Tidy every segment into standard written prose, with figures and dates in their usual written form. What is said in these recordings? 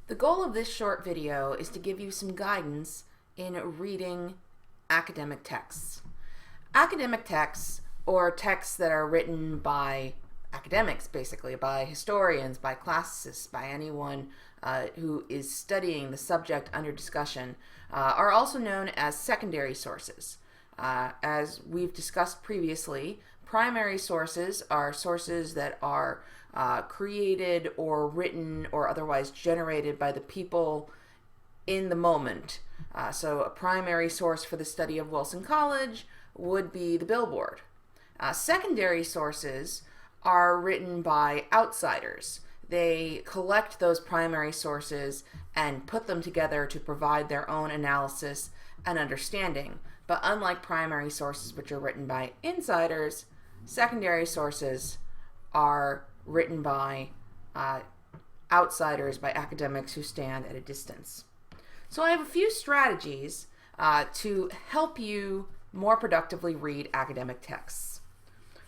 The goal of this short video is to give you some guidance in reading academic texts. Academic texts, or texts that are written by academics, basically, by historians, by classicists, by anyone who is studying the subject under discussion, are also known as secondary sources. As we've discussed previously, primary sources are sources that are created or written or otherwise generated by the people in the moment. So a primary source for the study of Wilson College would be the billboard. Secondary sources are written by outsiders. They collect those primary sources and put them together to provide their own analysis and understanding. But unlike primary sources, which are written by insiders, secondary sources are written by outsiders, by academics who stand at a distance. So I have a few strategies to help you more productively read academic texts.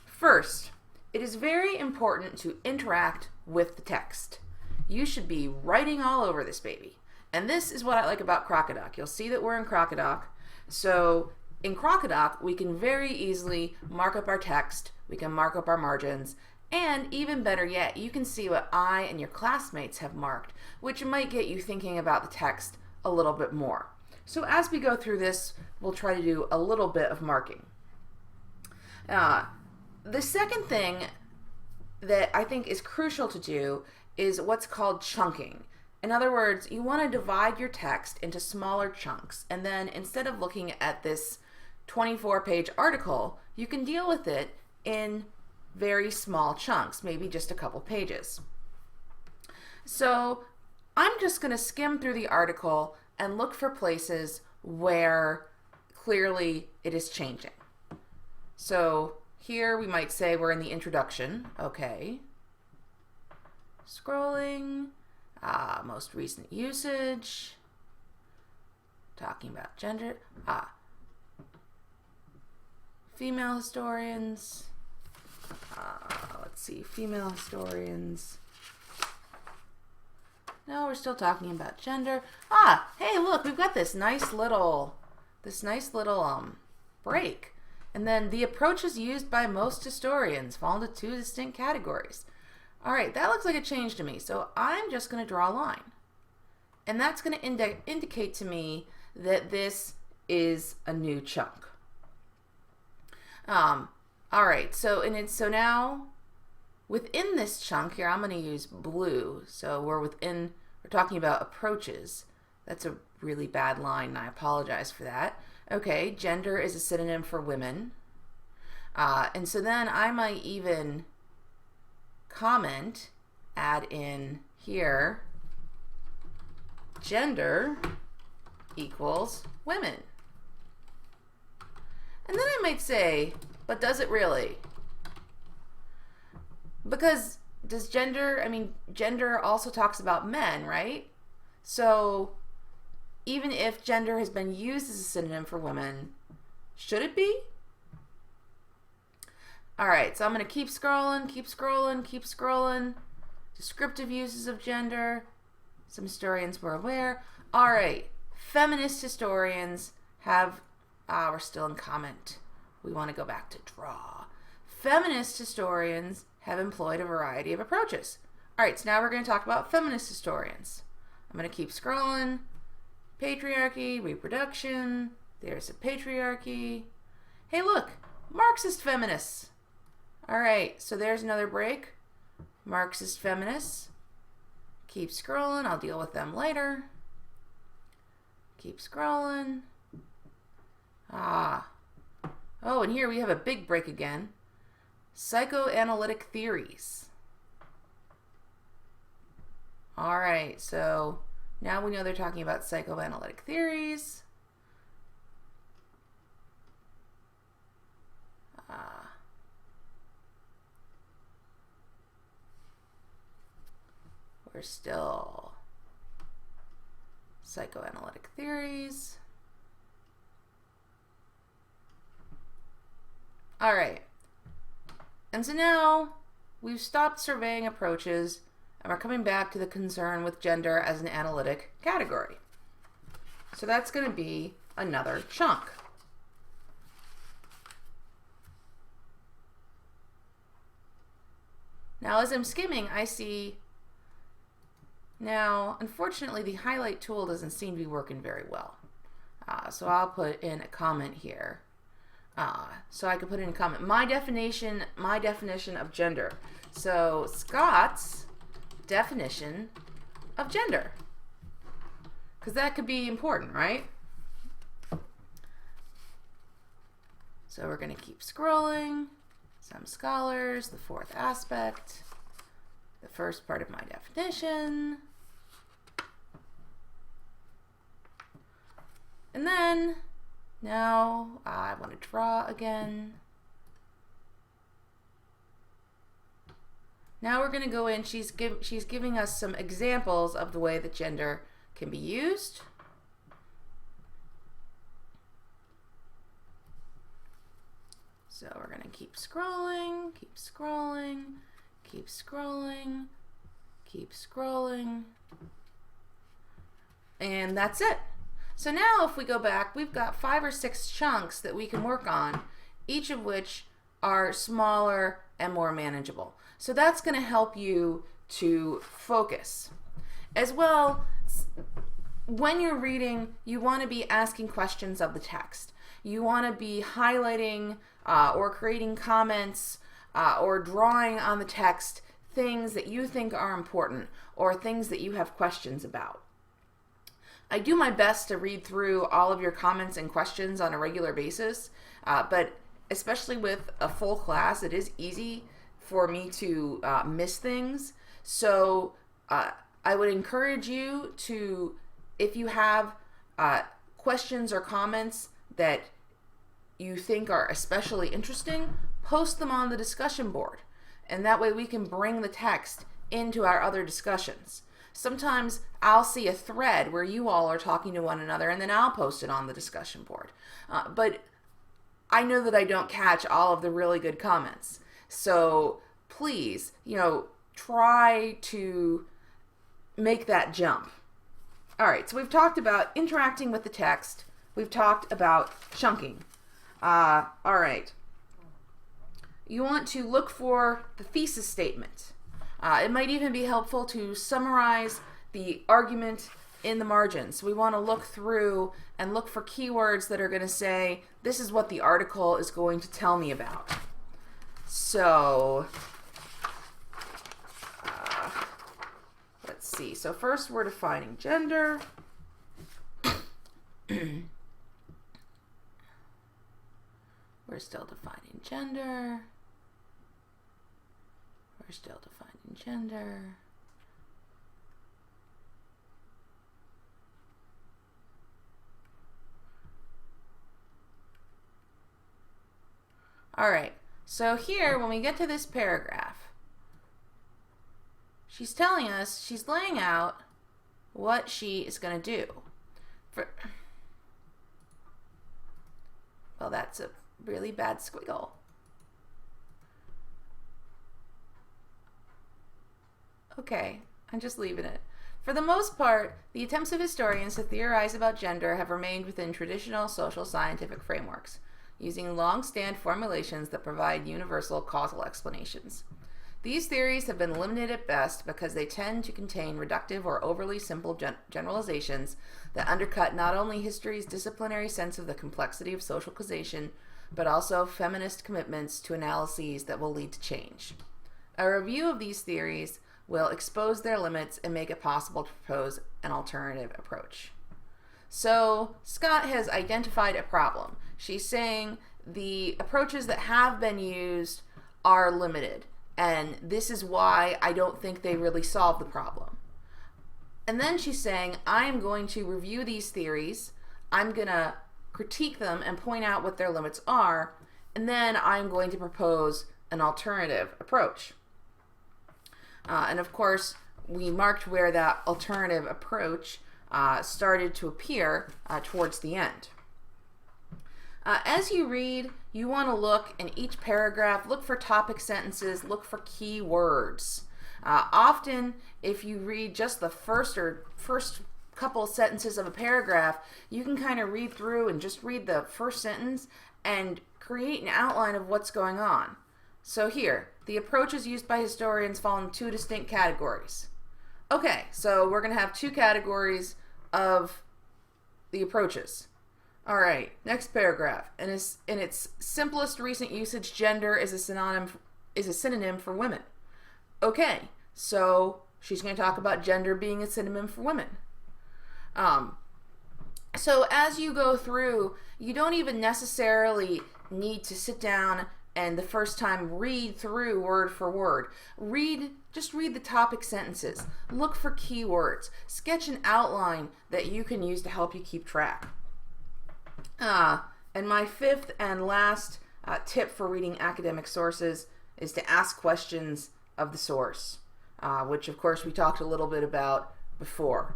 First, it is very important to interact with the text. You should be writing all over this baby. And this is what I like about Crocodoc. You'll see that we're in Crocodoc. So in Crocodoc, we can very easily mark up our text, we can mark up our margins, and even better yet, you can see what I and your classmates have marked, which might get you thinking about the text a little bit more. So as we go through this, we'll try to do a little bit of marking. The second thing that I think is crucial to do is what's called chunking. In other words, you want to divide your text into smaller chunks, and then instead of looking at this 24-page article, you can deal with it in very small chunks, maybe just a couple pages. So I'm just going to skim through the article and look for places where clearly it is changing. So here we might say we're in the introduction. Okay. Scrolling. Most recent usage. Talking about gender. Female historians. Let's see. Female historians. No, we're still talking about gender. Hey, look, we've got this nice little break. And then the approaches used by most historians fall into two distinct categories. All right, that looks like a change to me. So I'm just going to draw a line. And that's going to indicate to me that this is a new chunk. All right, so now within this chunk here, I'm going to use blue. So we're talking about approaches. That's a really bad line, and I apologize for that. Okay, gender is a synonym for women. And so then I might even add in here, gender equals women. And then I might say, but does it really? Because gender also talks about men, right? So even if gender has been used as a synonym for women, should it be? All right, so I'm going to keep scrolling. Descriptive uses of gender. Some historians were aware. All right, feminist historians have, we're still in comment. We want to go back to draw. Feminist historians have employed a variety of approaches. All right, so now we're going to talk about feminist historians. I'm going to keep scrolling. Patriarchy, reproduction, there's a patriarchy. Hey, look, Marxist feminists. All right, so there's another break. Marxist feminists. Keep scrolling, I'll deal with them later. Keep scrolling. Oh, and here we have a big break again. Psychoanalytic theories. All right, so now we know they're talking about psychoanalytic theories. We're still psychoanalytic theories. All right. And so now we've stopped surveying approaches And we're coming back to the concern with gender as an analytic category. So that's going to be another chunk. Now, as I'm skimming, I see, now, unfortunately, the highlight tool doesn't seem to be working very well. So I'll put in a comment here. So I can put in a comment. My definition of gender. So Scott's definition of gender. Because that could be important, right? So we're going to keep scrolling. Some scholars, the fourth aspect, the first part of my definition. And then, now I want to draw again. Now we're going to go in, she's giving us some examples of the way that gender can be used. So we're going to keep scrolling, keep scrolling, keep scrolling, keep scrolling. And that's it. So now if we go back, we've got 5 or 6 chunks that we can work on, each of which are smaller and more manageable. So that's going to help you to focus. As well, when you're reading, you want to be asking questions of the text. You want to be highlighting or creating comments or drawing on the text things that you think are important or things that you have questions about. I do my best to read through all of your comments and questions on a regular basis, but especially with a full class, it is easy for me to miss things. So I would encourage you to, if you have questions or comments that you think are especially interesting, post them on the discussion board. And that way we can bring the text into our other discussions. Sometimes I'll see a thread where you all are talking to one another and then I'll post it on the discussion board. But I know that I don't catch all of the really good comments. So please, try to make that jump. All right, so we've talked about interacting with the text. We've talked about chunking. All right. You want to look for the thesis statement. It might even be helpful to summarize the argument in the margins. We want to look through and look for keywords that are going to say, this is what the article is going to tell me about. So, let's see. So first we're defining gender. We're still defining gender. We're still defining gender. All right, so here, when we get to this paragraph, she's telling us, she's laying out what she is going to do. Well, that's a really bad squiggle. Okay, I'm just leaving it. For the most part, the attempts of historians to theorize about gender have remained within traditional social scientific frameworks, using long-stand formulations that provide universal causal explanations. These theories have been limited at best because they tend to contain reductive or overly simple generalizations that undercut not only history's disciplinary sense of the complexity of social causation, but also feminist commitments to analyses that will lead to change. A review of these theories will expose their limits and make it possible to propose an alternative approach. So Scott has identified a problem. She's saying the approaches that have been used are limited, and this is why I don't think they really solve the problem. And then she's saying, I'm going to review these theories, I'm going to critique them and point out what their limits are, and then I'm going to propose an alternative approach. And of course, we marked where that alternative approach started to appear towards the end. As you read, you want to look in each paragraph, look for topic sentences, look for key words. Often, if you read just the first couple sentences of a paragraph, you can kind of read through and just read the first sentence and create an outline of what's going on. So here, the approaches used by historians fall in two distinct categories. Okay, so we're going to have two categories of the approaches. All right, next paragraph. In its simplest recent usage, gender is a synonym for women. Okay, so she's going to talk about gender being a synonym for women. So as you go through, you don't even necessarily need to sit down and the first time read through word for word. Just read the topic sentences. Look for keywords. Sketch an outline that you can use to help you keep track. And my fifth and last tip for reading academic sources is to ask questions of the source, which of course we talked a little bit about before.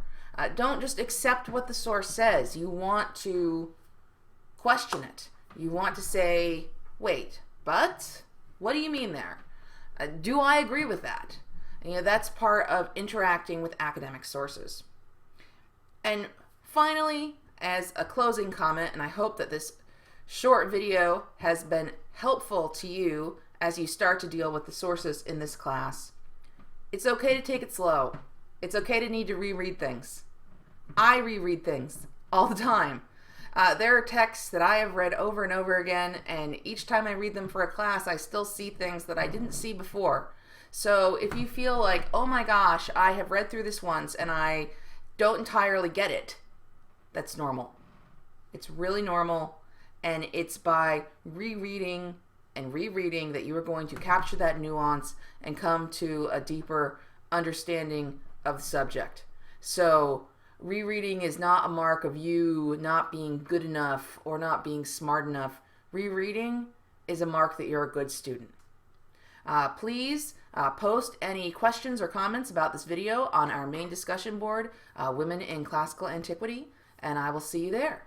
Don't just accept what the source says. You want to question it. You want to say, wait, but what do you mean there? Do I agree with that? That's part of interacting with academic sources. And finally, as a closing comment, and I hope that this short video has been helpful to you as you start to deal with the sources in this class, it's okay to take it slow. It's okay to need to reread things. I reread things all the time. There are texts that I have read over and over again, and each time I read them for a class, I still see things that I didn't see before. So if you feel like, oh my gosh, I have read through this once and I don't entirely get it, that's normal. It's really normal, and it's by rereading and rereading that you are going to capture that nuance and come to a deeper understanding of the subject. So rereading is not a mark of you not being good enough or not being smart enough. Rereading is a mark that you're a good student. Please post any questions or comments about this video on our main discussion board, Women in Classical Antiquity, and I will see you there.